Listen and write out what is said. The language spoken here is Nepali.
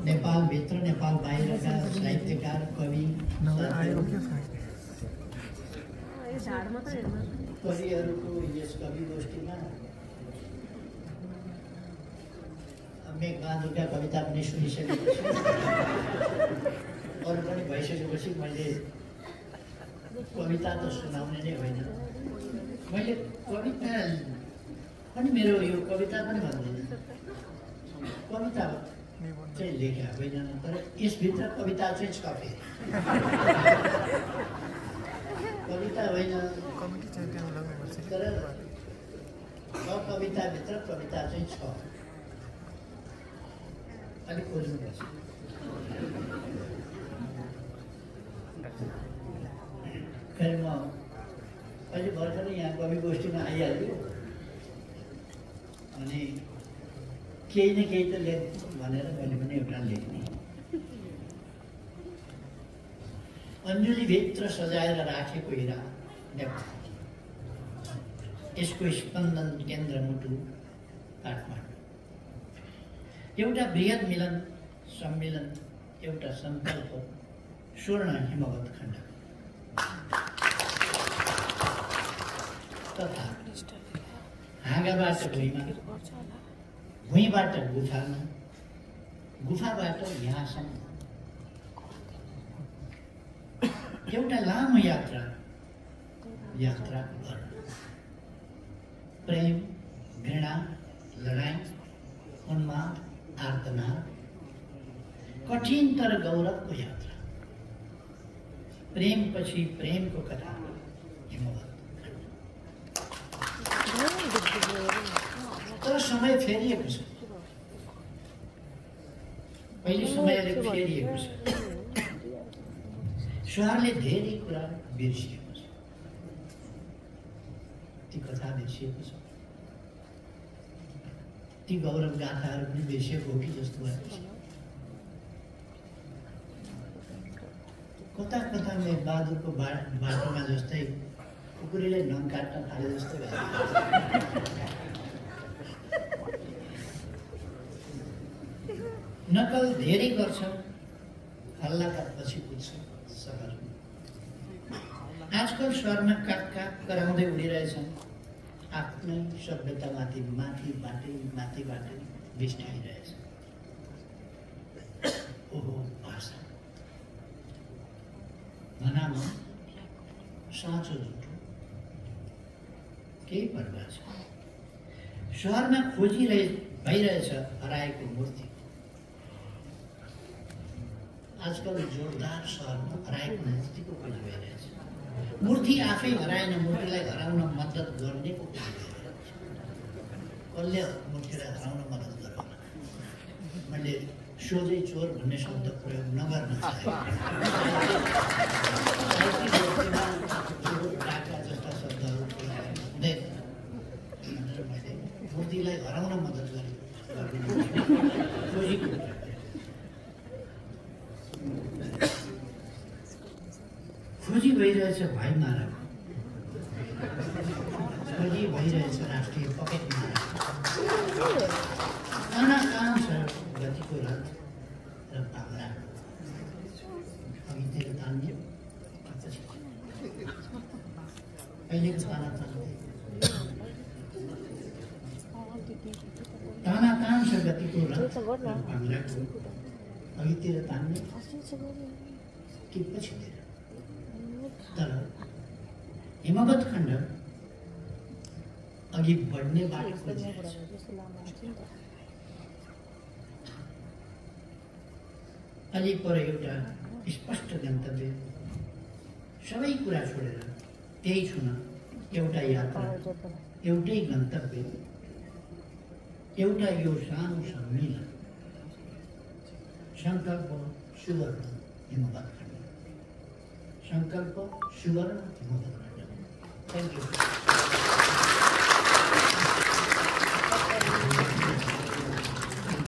नेपालभित्र नेपाल बाहिरका साहित्यकार कवि कविहरूको यस कवि गोष्ठीमा मेघबहादुरका कविता पनि सुनिसकेपछि अरू पनि भइसकेपछि मैले कविता त सुनाउने नै होइन, मैले कविता पनि मेरो यो कविता पनि भन्दैन, कविता चाहिँ लेखा होइन, तर यसभित्र कविता चाहिँ छ फेरि कविता होइन तर कविताभित्र कविता चाहिँ छ। अलिक खोज्नुपर्छ। फेरि म अहिले भर्खरै यहाँ कवि गोष्ठीमा आइहाल्यो अनि केही न केही त लेख्नु भनेर मैले पनि एउटा लेख्ने। अञ्जुलीभित्र सजाएर राखेको हिरा नेपाल, यसको स्पन्दन केन्द्र मुटु काठमाडौँ। एउटा बृहत मिलन सम्मेलन, एउटा सङ्कल्प स्वर्ण हिमवत खण्ड तथा हाँगाबाट भुइँमा, भुइँबाट गुफामा, गुफाबाट यहाँसम्म एउटा लामो यात्रा, यात्राको वर्ण, प्रेम, घृणा, लडाईँ, उन्माद, आर्तनाद, कठिन तर गौरवको यात्रा, प्रेमपछि प्रेमको कथा हिमवत। तर समय फेरिएको छ, पहिले समयले फेरिएको छ, स्वरले धेरै कुरा बिर्सिएको छ, ती कथा बिर्सिएको छ, ती गौरव गाथाहरू पनि बिर्सिएको हो कि जस्तो भएको छ। कता कता मेघबहादुरको बाटोमा जस्तै कुकुरले नङ काट्न थाले जस्तो भयो। नकल धेरै गर्छ, हल्लाका पछि पुग्छ सहर। आजकल स्वरमा काक काक कराउँदै उडिरहेछन्, आफ्नै सभ्यतामाथि माथिबाटै बिस्ताइरहेछ। ओहो भाषा, भनाम साँचो झुटो केही पर्वाह छ। सहरमा भइरहेछ हराएको मूर्ति। आजकल जोरदार सहरमा हराएको मूर्तिको खोजी भइरहेछ। मूर्ति आफै हराएन, मूर्तिलाई हराउन मद्दत गर्नेको खोजी भइरहेछ। कसले मूर्तिलाई हराउन मद्दत गराउन? मैले सोझै चोर भन्ने शब्द प्रयोग नगर्न चाहेँ। डाका जस्ता शब्दहरू हुँदैन भनेर मैले मूर्तिलाई हराउन मद्दत गरेँ। खोजीको खोजी भइरहेछ भाइ मारा, खोजी भइरहेछ राष्ट्रिय पकेट मारा। कहाँ छ गतिको रथ र पाङ्रा, अघितिर तान्ने अहिलेको ताना कहाँ छ गतिको रथ र पाङ्राको, अघितिर तान्ने कि पछितिर। तर हिमवत खण्ड अघि बढ्ने बाटो खोजिरहेछ। अलि पर एउटा स्पष्ट गन्तव्य, सबै कुरा छोडेर त्यही छुन एउटा यात्रा, एउटै गन्तव्य, एउटा यो सानो सम्मिलन। सङ्कल्प सुवर्ण हिमवत खण्ड, सङ्कल्प सुवर्ण हिमवत खण्ड। Thank you.